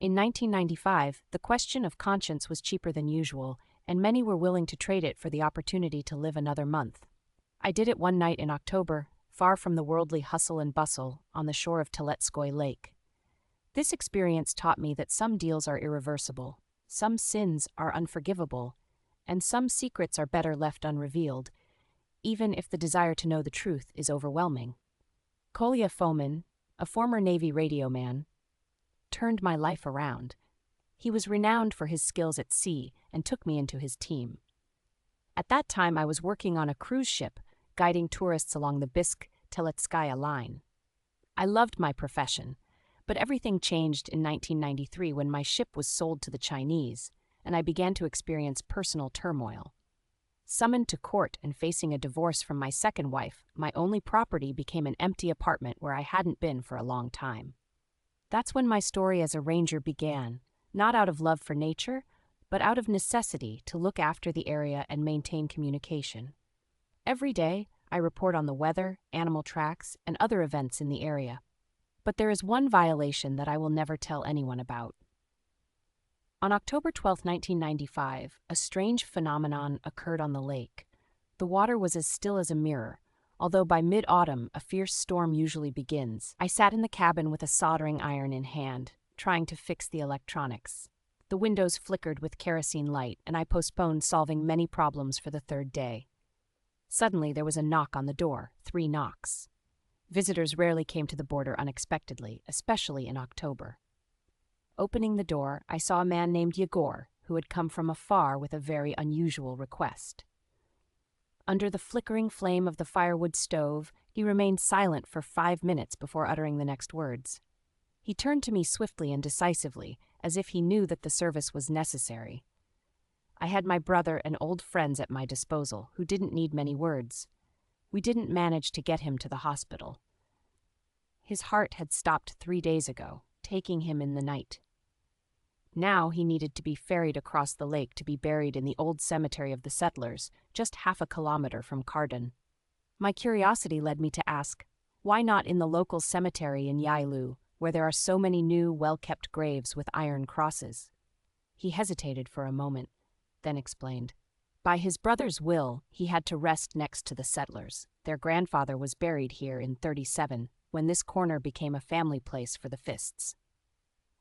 In 1995, the question of conscience was cheaper than usual, and many were willing to trade it for the opportunity to live another month. I did it one night in October, far from the worldly hustle and bustle, on the shore of Teletskoy Lake. This experience taught me that some deals are irreversible, some sins are unforgivable, and some secrets are better left unrevealed, even if the desire to know the truth is overwhelming. Kolya Fomin, a former Navy radio man, turned my life around. He was renowned for his skills at sea and took me into his team. At that time, I was working on a cruise ship, guiding tourists along the Bisk-Teletskaya line. I loved my profession, but everything changed in 1993 when my ship was sold to the Chinese, and I began to experience personal turmoil. Summoned to court and facing a divorce from my second wife, my only property became an empty apartment where I hadn't been for a long time. That's when my story as a ranger began, not out of love for nature, but out of necessity to look after the area and maintain communication. Every day, I report on the weather, animal tracks, and other events in the area. But there is one violation that I will never tell anyone about. On October 12, 1995, a strange phenomenon occurred on the lake. The water was as still as a mirror. Although by mid-autumn a fierce storm usually begins, I sat in the cabin with a soldering iron in hand, trying to fix the electronics. The windows flickered with kerosene light, and I postponed solving many problems for the third day. Suddenly there was a knock on the door, 3 knocks. Visitors rarely came to the border unexpectedly, especially in October. Opening the door, I saw a man named Yegor, who had come from afar with a very unusual request. Under the flickering flame of the firewood stove, he remained silent for 5 minutes before uttering the next words. He turned to me swiftly and decisively, as if he knew that the service was necessary. I had my brother and old friends at my disposal, who didn't need many words. We didn't manage to get him to the hospital. His heart had stopped 3 days ago, taking him in the night. Now he needed to be ferried across the lake to be buried in the old cemetery of the settlers, just half a kilometer from Kardon. My curiosity led me to ask, why not in the local cemetery in Yailu, where there are so many new, well-kept graves with iron crosses? He hesitated for a moment, then explained. By his brother's will, he had to rest next to the settlers. Their grandfather was buried here in 1937, when this corner became a family place for the Fists.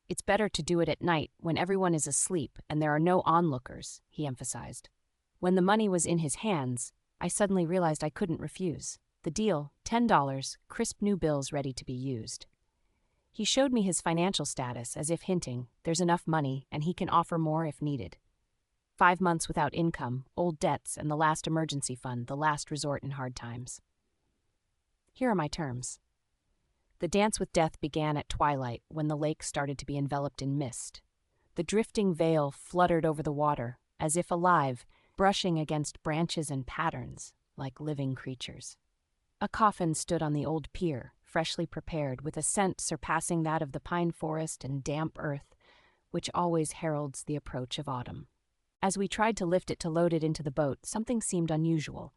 It's better to do it at night when everyone is asleep and there are no onlookers, he emphasized. When the money was in his hands, I suddenly realized I couldn't refuse. The deal, $10, crisp new bills ready to be used. He showed me his financial status as if hinting, there's enough money and he can offer more if needed. 5 months without income, old debts, and the last emergency fund, the last resort in hard times. Here are my terms. The dance with death began at twilight when the lake started to be enveloped in mist. The drifting veil fluttered over the water, as if alive, brushing against branches and patterns, like living creatures. A coffin stood on the old pier, freshly prepared, with a scent surpassing that of the pine forest and damp earth, which always heralds the approach of autumn. As we tried to lift it to load it into the boat, something seemed unusual.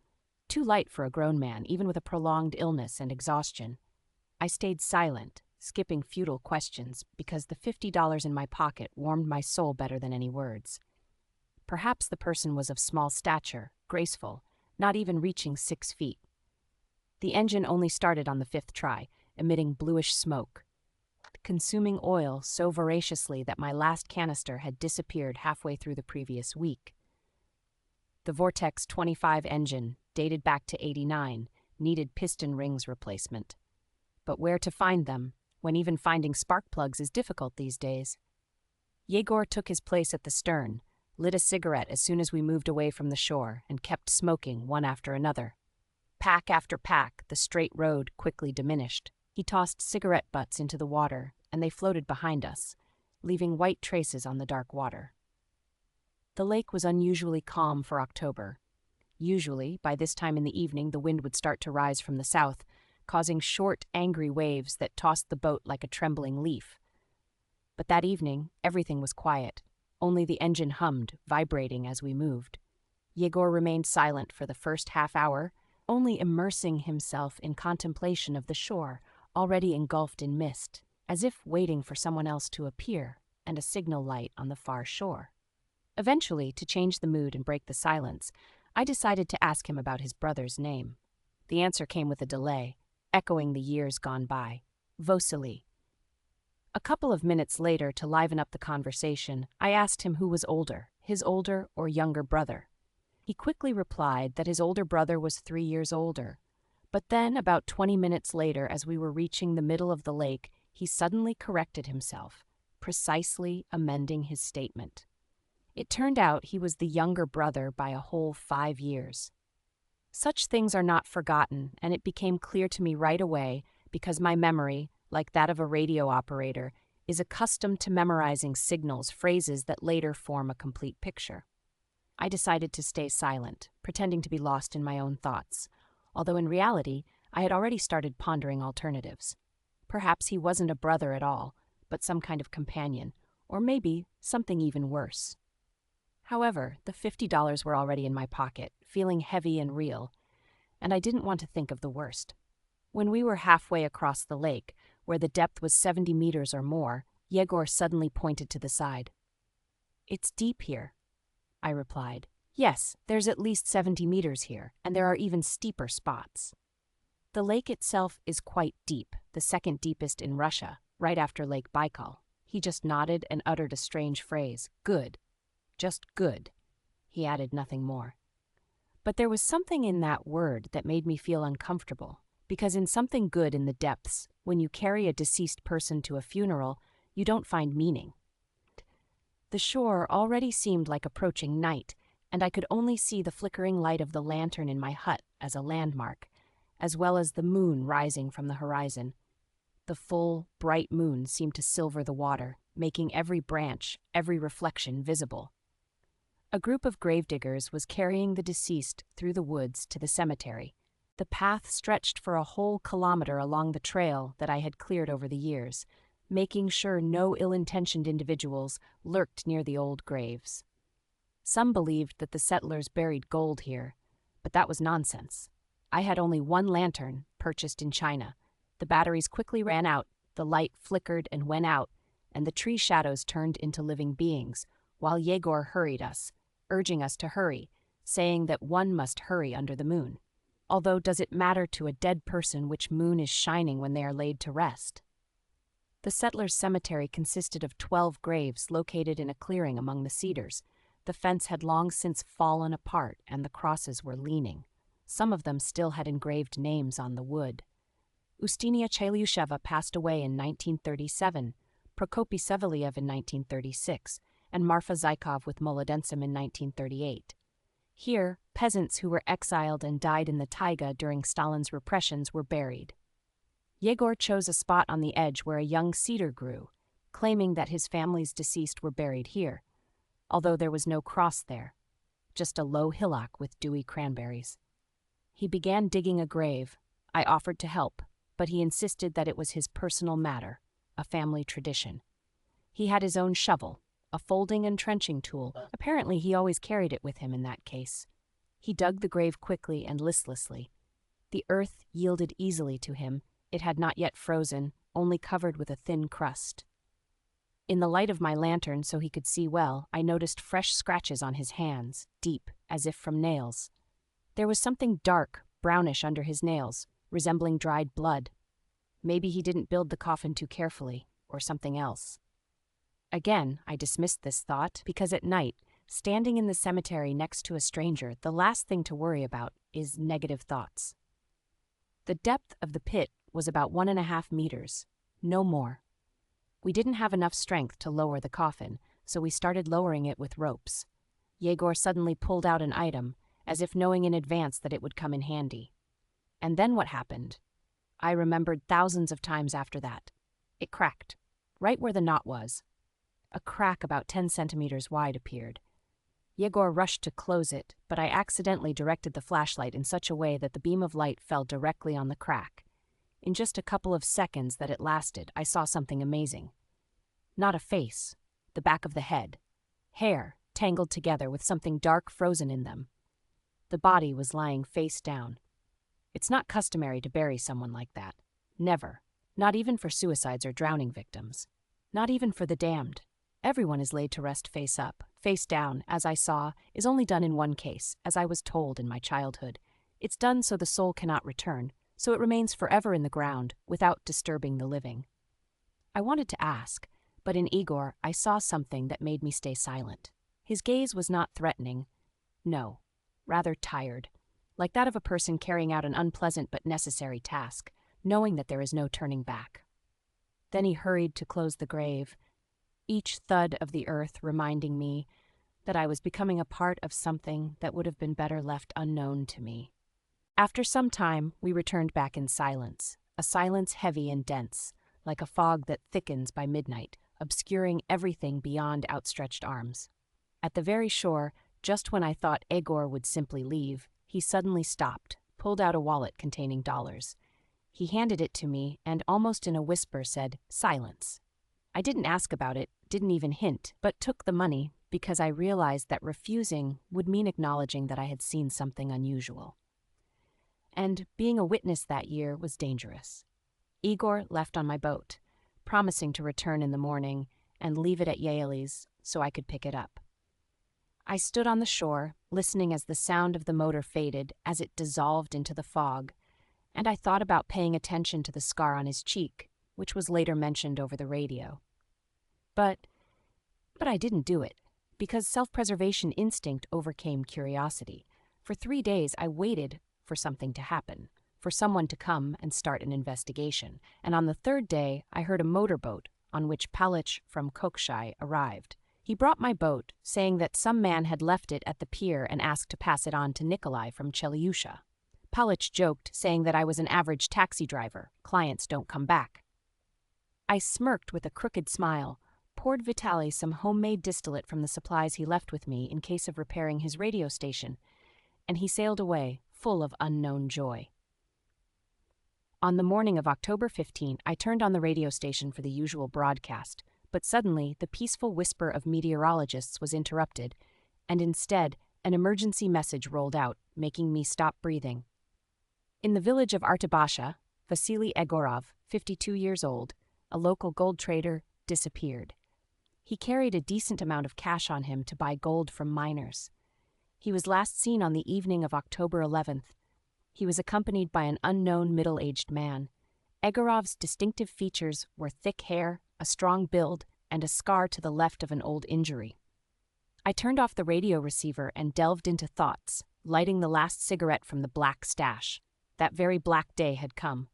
Too light for a grown man, even with a prolonged illness and exhaustion. I stayed silent, skipping futile questions, because the $50 in my pocket warmed my soul better than any words. Perhaps the person was of small stature, graceful, not even reaching 6 feet. The engine only started on the 5th try, emitting bluish smoke, consuming oil so voraciously that my last canister had disappeared halfway through the previous week. The Vortex 25 engine, dated back to '89, needed piston rings replacement. But where to find them, when even finding spark plugs is difficult these days? Yegor took his place at the stern, lit a cigarette as soon as we moved away from the shore, and kept smoking one after another. Pack after pack, the straight road quickly diminished. He tossed cigarette butts into the water, and they floated behind us, leaving white traces on the dark water. The lake was unusually calm for October. Usually, by this time in the evening, the wind would start to rise from the south, causing short, angry waves that tossed the boat like a trembling leaf. But that evening, everything was quiet. Only the engine hummed, vibrating as we moved. Yegor remained silent for the first half hour, only immersing himself in contemplation of the shore, already engulfed in mist, as if waiting for someone else to appear. and a signal light on the far shore. Eventually, to change the mood and break the silence, I decided to ask him about his brother's name. The answer came with a delay, echoing the years gone by. Vasily. A couple of minutes later, to liven up the conversation, I asked him who was older, his older or younger brother. He quickly replied that his older brother was 3 years older. But then, about 20 minutes later, as we were reaching the middle of the lake, he suddenly corrected himself, precisely amending his statement. It turned out he was the younger brother by a whole 5 years. Such things are not forgotten, and it became clear to me right away because my memory, like that of a radio operator, is accustomed to memorizing signals, phrases that later form a complete picture. I decided to stay silent, pretending to be lost in my own thoughts, although in reality I had already started pondering alternatives. Perhaps he wasn't a brother at all, but some kind of companion, or maybe something even worse. However, the $50 were already in my pocket, feeling heavy and real, and I didn't want to think of the worst. When we were halfway across the lake, where the depth was 70 meters or more, Yegor suddenly pointed to the side. "It's deep here," I replied. "Yes, there's at least 70 meters here, and there are even steeper spots." The lake itself is quite deep, the second deepest in Russia, right after Lake Baikal. He just nodded and uttered a strange phrase. "Good. Just good." He added nothing more. But there was something in that word that made me feel uncomfortable, because in something good in the depths, when you carry a deceased person to a funeral, you don't find meaning. The shore already seemed like approaching night, and I could only see the flickering light of the lantern in my hut as a landmark, as well as the moon rising from the horizon. The full, bright moon seemed to silver the water, making every branch, every reflection visible. A group of gravediggers was carrying the deceased through the woods to the cemetery. The path stretched for a whole kilometer along the trail that I had cleared over the years, making sure no ill-intentioned individuals lurked near the old graves. Some believed that the settlers buried gold here, but that was nonsense. I had only one lantern, purchased in China. The batteries quickly ran out, the light flickered and went out, and the tree shadows turned into living beings, while Yegor hurried us, urging us to hurry, saying that one must hurry under the moon. Although does it matter to a dead person which moon is shining when they are laid to rest? The settlers' cemetery consisted of 12 graves located in a clearing among the cedars. The fence had long since fallen apart and the crosses were leaning. Some of them still had engraved names on the wood. Ustinia Chelyusheva passed away in 1937, Prokopy Savelyev in 1936, and Marfa Zykov with Molodensem in 1938. Here, peasants who were exiled and died in the taiga during Stalin's repressions were buried. Yegor chose a spot on the edge where a young cedar grew, claiming that his family's deceased were buried here, although there was no cross there, just a low hillock with dewy cranberries. He began digging a grave. I offered to help, but he insisted that it was his personal matter, a family tradition. He had his own shovel, a folding and trenching tool. Apparently he always carried it with him in that case. He dug the grave quickly and listlessly. The earth yielded easily to him. It had not yet frozen, only covered with a thin crust. In the light of my lantern, so he could see well, I noticed fresh scratches on his hands, deep, as if from nails. There was something dark, brownish under his nails, resembling dried blood. Maybe he didn't build the coffin too carefully, or something else. Again, I dismissed this thought, because at night, standing in the cemetery next to a stranger, the last thing to worry about is negative thoughts. The depth of the pit was about 1.5 meters, no more. We didn't have enough strength to lower the coffin, so we started lowering it with ropes. Yegor suddenly pulled out an item, as if knowing in advance that it would come in handy. And then what happened? I remembered thousands of times after that. It cracked, right where the knot was. A crack about 10 centimeters wide appeared. Yegor rushed to close it, but I accidentally directed the flashlight in such a way that the beam of light fell directly on the crack. In just a couple of seconds that it lasted, I saw something amazing. Not a face, the back of the head. Hair, tangled together with something dark frozen in them. The body was lying face down. It's not customary to bury someone like that. Never. Not even for suicides or drowning victims. Not even for the damned. Everyone is laid to rest face up. Face down, as I saw, is only done in one case, as I was told in my childhood. It's done so the soul cannot return, so it remains forever in the ground, without disturbing the living. I wanted to ask, but in Igor I saw something that made me stay silent. His gaze was not threatening. No, rather tired, like that of a person carrying out an unpleasant but necessary task, knowing that there is no turning back. Then he hurried to close the grave, each thud of the earth reminding me that I was becoming a part of something that would have been better left unknown to me. After some time, we returned back in silence, a silence heavy and dense, like a fog that thickens by midnight, obscuring everything beyond outstretched arms. At the very shore, just when I thought Egor would simply leave, he suddenly stopped, pulled out a wallet containing dollars. He handed it to me and, almost in a whisper, said, "Silence." I didn't ask about it, didn't even hint, but took the money because I realized that refusing would mean acknowledging that I had seen something unusual. And being a witness that year was dangerous. Igor left on my boat, promising to return in the morning and leave it at Yaeli's so I could pick it up. I stood on the shore, listening as the sound of the motor faded as it dissolved into the fog, and I thought about paying attention to the scar on his cheek, which was later mentioned over the radio. But I didn't do it, because self-preservation instinct overcame curiosity. For 3 days I waited for something to happen, for someone to come and start an investigation, and on the 3rd day I heard a motorboat on which Palich from Kokshai arrived. He brought my boat, saying that some man had left it at the pier and asked to pass it on to Nikolai from Chelyusha. Palich joked, saying that I was an average taxi driver. Clients don't come back. I smirked with a crooked smile, poured Vitaly some homemade distillate from the supplies he left with me in case of repairing his radio station, and he sailed away, full of unknown joy. On the morning of October 15, I turned on the radio station for the usual broadcast, but suddenly the peaceful whisper of meteorologists was interrupted, and instead an emergency message rolled out, making me stop breathing. In the village of Artybasha, Vasily Egorov, 52 years old, a local gold trader, disappeared. He carried a decent amount of cash on him to buy gold from miners. He was last seen on the evening of October 11th. He was accompanied by an unknown middle-aged man. Egorov's distinctive features were thick hair, a strong build, and a scar to the left of an old injury. I turned off the radio receiver and delved into thoughts, lighting the last cigarette from the black stash. That very black day had come.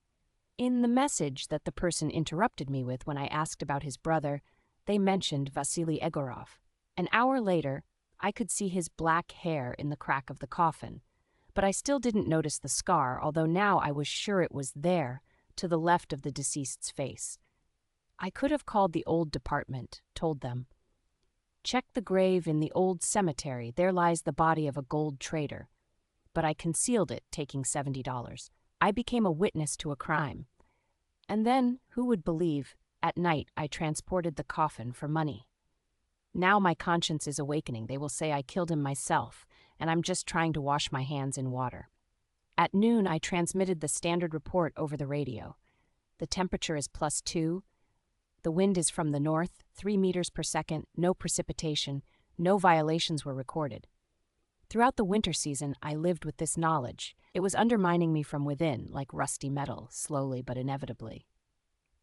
In the message that the person interrupted me with when I asked about his brother, they mentioned Vasily Egorov. An hour later, I could see his black hair in the crack of the coffin, but I still didn't notice the scar, although now I was sure it was there, to the left of the deceased's face. I could have called the old department, told them, "Check the grave in the old cemetery, there lies the body of a gold trader." But I concealed it, taking $70. I became a witness to a crime. And then, who would believe, at night I transported the coffin for money. Now my conscience is awakening. They will say I killed him myself, and I'm just trying to wash my hands in water. At noon, I transmitted the standard report over the radio. The temperature is +2. The wind is from the north, 3 meters per second, no precipitation, no violations were recorded. Throughout the winter season, I lived with this knowledge. It was undermining me from within, like rusty metal, slowly but inevitably.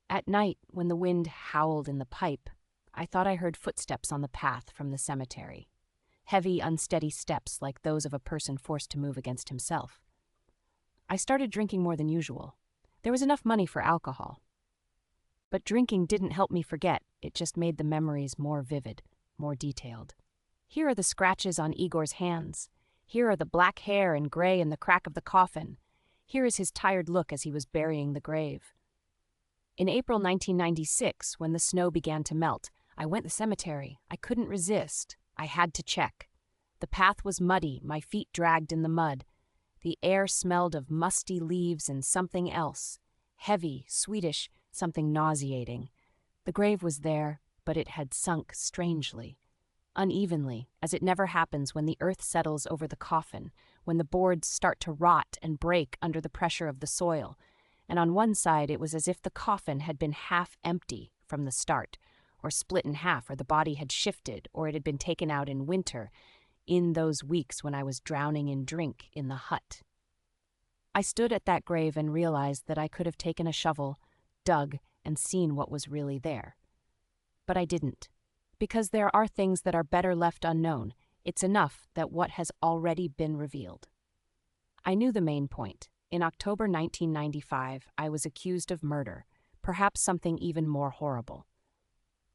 At night, when the wind howled in the pipe, I thought I heard footsteps on the path from the cemetery. Heavy, unsteady steps like those of a person forced to move against himself. I started drinking more than usual. There was enough money for alcohol. But drinking didn't help me forget, it just made the memories more vivid, more detailed. Here are the scratches on Igor's hands. Here are the black hair and gray in the crack of the coffin. Here is his tired look as he was burying the grave. In April 1996, when the snow began to melt, I went to the cemetery. I couldn't resist. I had to check. The path was muddy, my feet dragged in the mud. The air smelled of musty leaves and something else. Heavy, sweetish, something nauseating. The grave was there, but it had sunk strangely. Unevenly, as it never happens when the earth settles over the coffin, when the boards start to rot and break under the pressure of the soil, and on one side it was as if the coffin had been half empty from the start, or split in half, or the body had shifted, or it had been taken out in winter, in those weeks when I was drowning in drink in the hut. I stood at that grave and realized that I could have taken a shovel, dug, and seen what was really there. But I didn't, because there are things that are better left unknown. It's enough that what has already been revealed. I knew the main point. In October 1995, I was accused of murder, perhaps something even more horrible.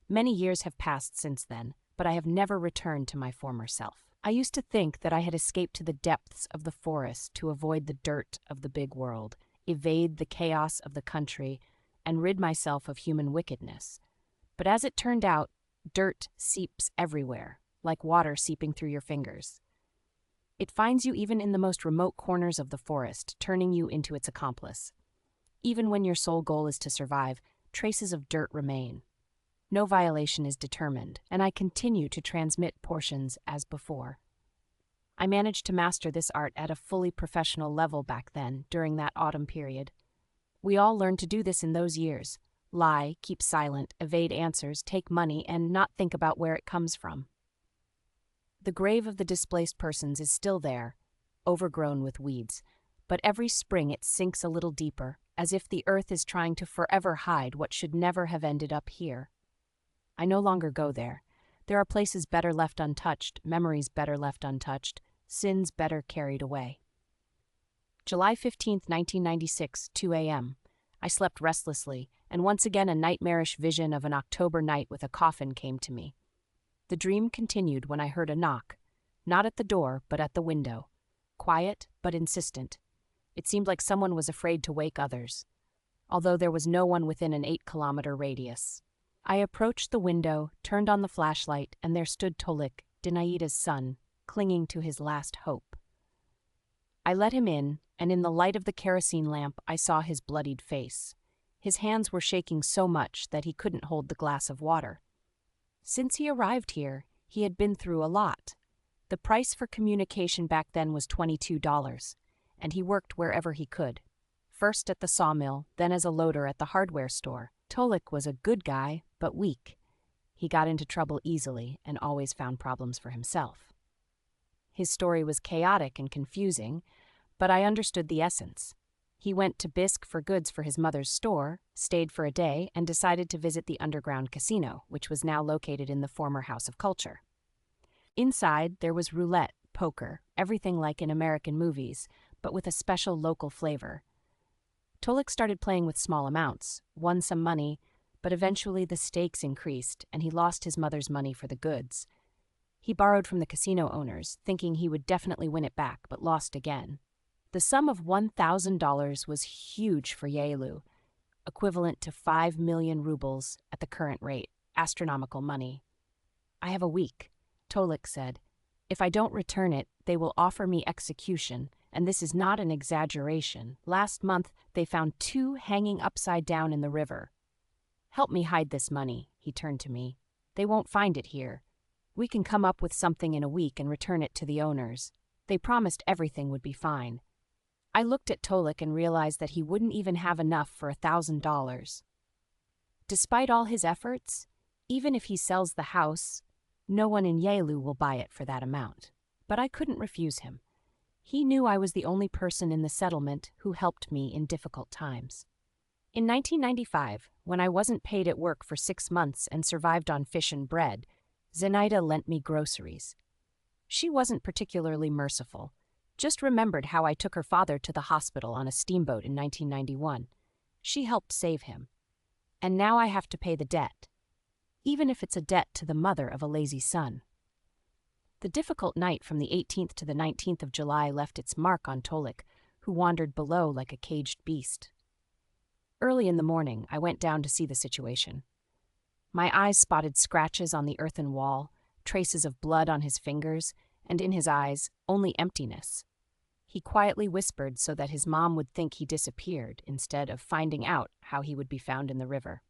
Many years have passed since then, but I have never returned to my former self. I used to think that I had escaped to the depths of the forest to avoid the dirt of the big world, evade the chaos of the country, and rid myself of human wickedness. But as it turned out, dirt seeps everywhere, like water seeping through your fingers. It finds you even in the most remote corners of the forest, turning you into its accomplice. Even when your sole goal is to survive, traces of dirt remain. No violation is determined, and I continue to transmit portions as before. I managed to master this art at a fully professional level back then, during that autumn period. We all learned to do this in those years. Lie, keep silent, evade answers, take money, and not think about where it comes from. The grave of the displaced persons is still there, overgrown with weeds, but every spring it sinks a little deeper, as if the earth is trying to forever hide what should never have ended up here. I no longer go there. There are places better left untouched, memories better left untouched, sins better carried away. July 15, 1996, 2 a.m. I slept restlessly, and once again a nightmarish vision of an October night with a coffin came to me. The dream continued when I heard a knock, not at the door, but at the window. Quiet, but insistent. It seemed like someone was afraid to wake others, although there was no one within an 8-kilometer radius. I approached the window, turned on the flashlight, and there stood Tolik, Dinaida's son, clinging to his last hope. I let him in, and in the light of the kerosene lamp I saw his bloodied face. His hands were shaking so much that he couldn't hold the glass of water. Since he arrived here, he had been through a lot. The price for communication back then was $22, and he worked wherever he could. First at the sawmill, then as a loader at the hardware store. Tolik was a good guy, but weak. He got into trouble easily and always found problems for himself. His story was chaotic and confusing, but I understood the essence. He went to Bisk for goods for his mother's store, stayed for a day, and decided to visit the underground casino, which was now located in the former House of Culture. Inside, there was roulette, poker, everything like in American movies, but with a special local flavor. Tolik started playing with small amounts, won some money, but eventually the stakes increased, and he lost his mother's money for the goods. He borrowed from the casino owners, thinking he would definitely win it back, but lost again. The sum of $1,000 was huge for Yalu, equivalent to 5 million rubles at the current rate, astronomical money. "I have a week," Tolik said. "If I don't return it, they will offer me execution, and this is not an exaggeration. Last month, they found 2 hanging upside down in the river. Help me hide this money," he turned to me. "They won't find it here. We can come up with something in a week and return it to the owners. They promised everything would be fine." I looked at Tolik and realized that he wouldn't even have enough for $1,000. Despite all his efforts, even if he sells the house, no one in Yalu will buy it for that amount. But I couldn't refuse him. He knew I was the only person in the settlement who helped me in difficult times. In 1995, when I wasn't paid at work for 6 months and survived on fish and bread, Zenaida lent me groceries. She wasn't particularly merciful, just remembered how I took her father to the hospital on a steamboat in 1991. She helped save him. And now I have to pay the debt, even if it's a debt to the mother of a lazy son. The difficult night from the 18th to the 19th of July left its mark on Tolik, who wandered below like a caged beast. Early in the morning, I went down to see the situation. My eyes spotted scratches on the earthen wall, traces of blood on his fingers, and in his eyes, only emptiness. He quietly whispered so that his mom would think he disappeared instead of finding out how he would be found in the river.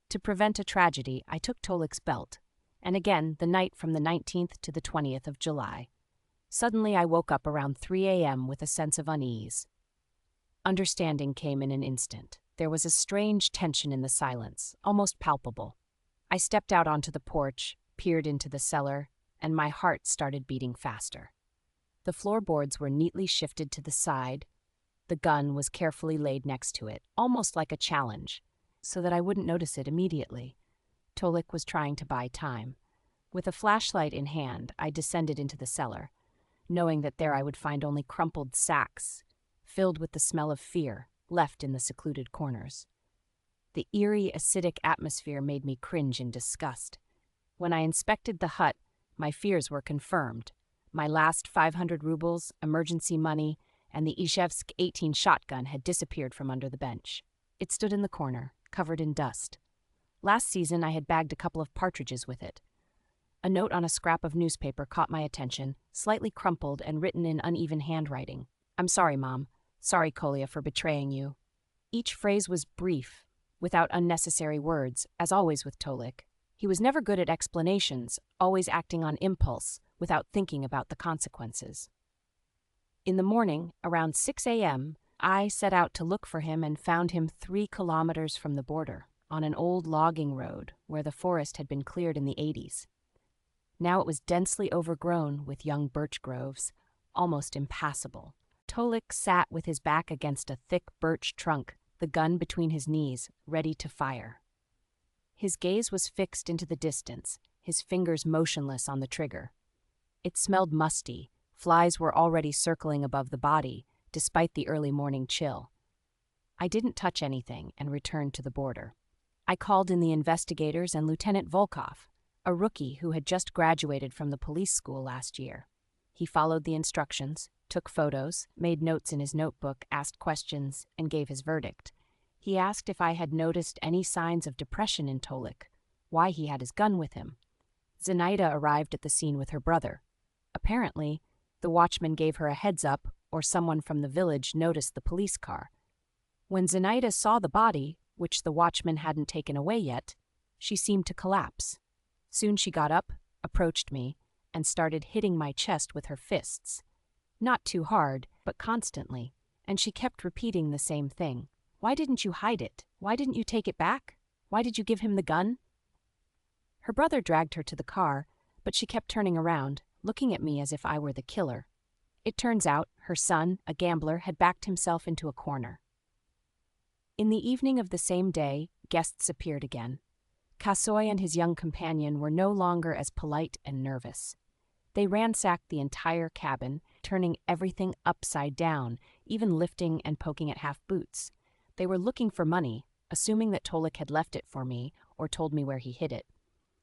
To prevent a tragedy, I took Tolik's belt, and again the night from the 19th to the 20th of July. Suddenly I woke up around 3 a.m. with a sense of unease. Understanding came in an instant. There was a strange tension in the silence, almost palpable. I stepped out onto the porch, peered into the cellar, and my heart started beating faster. The floorboards were neatly shifted to the side. The gun was carefully laid next to it, almost like a challenge, so that I wouldn't notice it immediately. Tolik was trying to buy time. With a flashlight in hand, I descended into the cellar, knowing that there I would find only crumpled sacks, filled with the smell of fear, left in the secluded corners. The eerie, acidic atmosphere made me cringe in disgust. When I inspected the hut, my fears were confirmed. My last 500 rubles, emergency money, and the Izhevsk 18 shotgun had disappeared from under the bench. It stood in the corner, covered in dust. Last season, I had bagged a couple of partridges with it. A note on a scrap of newspaper caught my attention, slightly crumpled and written in uneven handwriting. "I'm sorry, Mom. Sorry, Kolya, for betraying you." Each phrase was brief, without unnecessary words, as always with Tolik. He was never good at explanations, always acting on impulse, without thinking about the consequences. In the morning, around 6 a.m., I set out to look for him and found him 3 kilometers from the border, on an old logging road where the forest had been cleared in the 80s. Now it was densely overgrown with young birch groves, almost impassable. Tolik sat with his back against a thick birch trunk, the gun between his knees, ready to fire. His gaze was fixed into the distance, his fingers motionless on the trigger. It smelled musty. Flies were already circling above the body, despite the early morning chill. I didn't touch anything and returned to the border. I called in the investigators and Lieutenant Volkov, a rookie who had just graduated from the police school last year. He followed the instructions, took photos, made notes in his notebook, asked questions, and gave his verdict. He asked if I had noticed any signs of depression in Tolik, why he had his gun with him. Zenaida arrived at the scene with her brother. Apparently, the watchman gave her a heads-up, or someone from the village noticed the police car. When Zenaida saw the body, which the watchman hadn't taken away yet, she seemed to collapse. Soon she got up, approached me, and started hitting my chest with her fists. Not too hard, but constantly, and she kept repeating the same thing. "Why didn't you hide it? Why didn't you take it back? Why did you give him the gun?" Her brother dragged her to the car, but she kept turning around, looking at me as if I were the killer. It turns out her son, a gambler, had backed himself into a corner. In the evening of the same day, guests appeared again. Kasoy and his young companion were no longer as polite and nervous. They ransacked the entire cabin, turning everything upside down, even lifting and poking at half-boots. They were looking for money, assuming that Tolik had left it for me or told me where he hid it.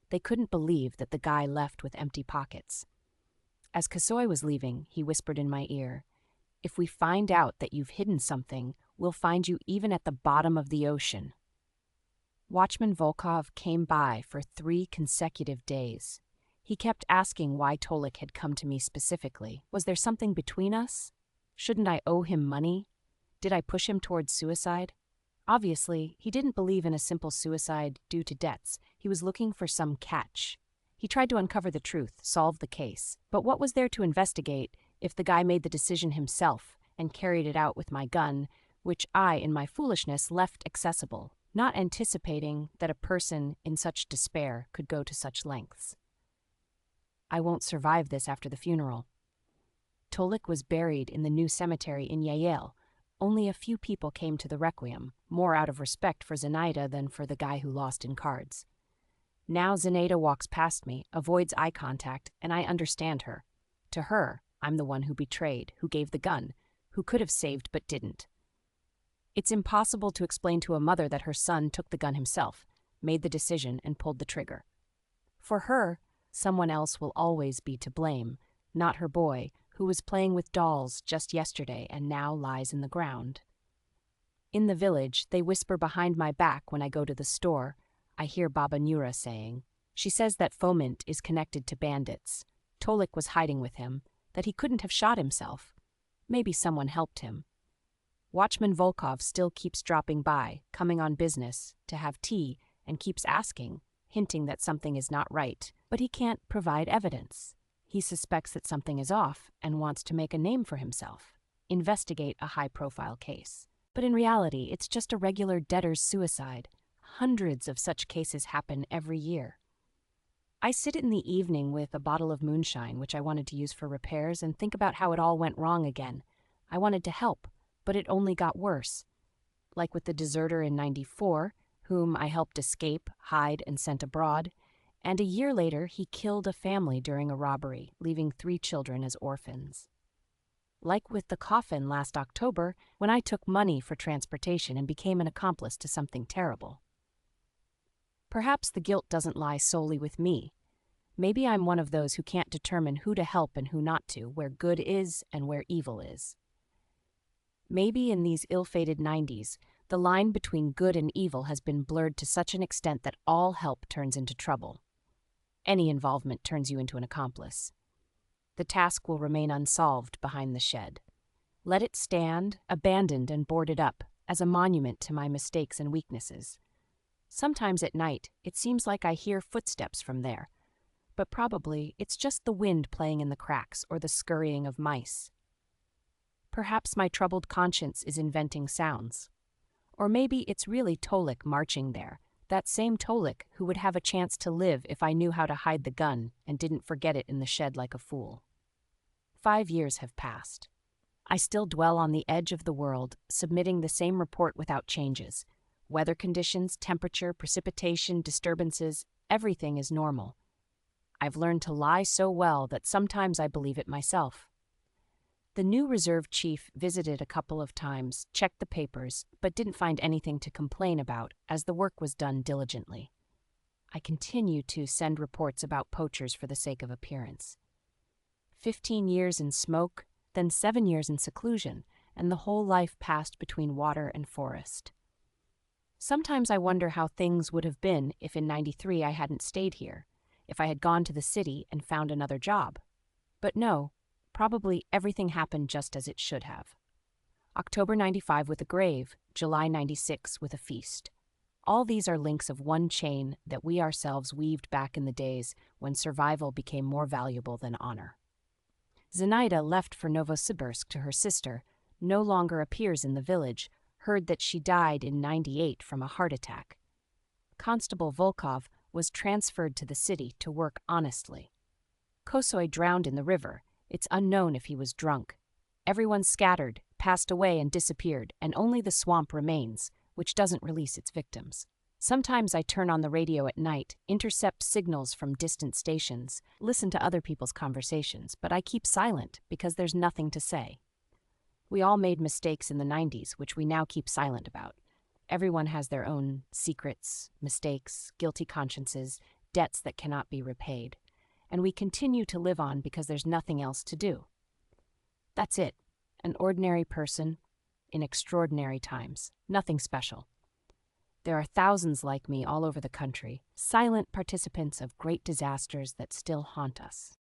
They couldn't believe that the guy left with empty pockets. As Kasoy was leaving, he whispered in my ear, "If we find out that you've hidden something, we'll find you even at the bottom of the ocean." Watchman Volkov came by for 3 consecutive days. He kept asking why Tolik had come to me specifically. Was there something between us? Shouldn't I owe him money? Did I push him towards suicide? Obviously, he didn't believe in a simple suicide due to debts. He was looking for some catch. He tried to uncover the truth, solve the case. But what was there to investigate if the guy made the decision himself and carried it out with my gun, which I, in my foolishness, left accessible, not anticipating that a person in such despair could go to such lengths? I won't survive this after the funeral. Tolik was buried in the new cemetery in Yael. Only a few people came to the requiem, more out of respect for Zenaida than for the guy who lost in cards. Now Zenaida walks past me, avoids eye contact, and I understand her. To her, I'm the one who betrayed, who gave the gun, who could have saved but didn't. It's impossible to explain to a mother that her son took the gun himself, made the decision, and pulled the trigger. For her, someone else will always be to blame, not her boy, who was playing with dolls just yesterday and now lies in the ground. In the village, they whisper behind my back when I go to the store. I hear Baba Nura saying. She says that Fomint is connected to bandits. Tolik was hiding with him, that he couldn't have shot himself. Maybe someone helped him. Watchman Volkov still keeps dropping by, coming on business, to have tea, and keeps asking, hinting that something is not right, but he can't provide evidence. He suspects that something is off and wants to make a name for himself, investigate a high-profile case. But in reality, it's just a regular debtor's suicide. hundreds of such cases happen every year. I sit in the evening with a bottle of moonshine, which I wanted to use for repairs, and think about how it all went wrong again. I wanted to help, but it only got worse. Like with the deserter in '94, whom I helped escape, hide, and sent abroad, and a year later he killed a family during a robbery, leaving 3 children as orphans. Like with the coffin last October, when I took money for transportation and became an accomplice to something terrible. Perhaps the guilt doesn't lie solely with me. Maybe I'm one of those who can't determine who to help and who not to, where good is and where evil is. Maybe in these ill-fated '90s, the line between good and evil has been blurred to such an extent that all help turns into trouble. Any involvement turns you into an accomplice. The task will remain unsolved behind the shed. Let it stand, abandoned and boarded up, as a monument to my mistakes and weaknesses. Sometimes at night, it seems like I hear footsteps from there, but probably it's just the wind playing in the cracks or the scurrying of mice. Perhaps my troubled conscience is inventing sounds. Or maybe it's really Tolik marching there, that same Tolik who would have a chance to live if I knew how to hide the gun and didn't forget it in the shed like a fool. 5 years have passed. I still dwell on the edge of the world, submitting the same report without changes. Weather conditions, temperature, precipitation, disturbances, everything is normal. I've learned to lie so well that sometimes I believe it myself. The new reserve chief visited a couple of times, checked the papers, but didn't find anything to complain about, as the work was done diligently. I continue to send reports about poachers for the sake of appearance. 15 years in smoke, then 7 years in seclusion, and the whole life passed between water and forest. Sometimes I wonder how things would have been if in '93 I hadn't stayed here, if I had gone to the city and found another job. But no, probably everything happened just as it should have. October '95 with a grave, July '96 with a feast. All these are links of one chain that we ourselves weaved back in the days when survival became more valuable than honor. Zenaida left for Novosibirsk to her sister, no longer appears in the village, heard that she died in '98 from a heart attack. Constable Volkov was transferred to the city to work honestly. Kosoy drowned in the river. It's unknown if he was drunk. Everyone scattered, passed away and disappeared, and only the swamp remains, which doesn't release its victims. Sometimes I turn on the radio at night, intercept signals from distant stations, listen to other people's conversations, but I keep silent because there's nothing to say. We all made mistakes in the '90s, which we now keep silent about. Everyone has their own secrets, mistakes, guilty consciences, debts that cannot be repaid. And we continue to live on because there's nothing else to do. That's it. An ordinary person in extraordinary times. Nothing special. There are thousands like me all over the country, silent participants of great disasters that still haunt us.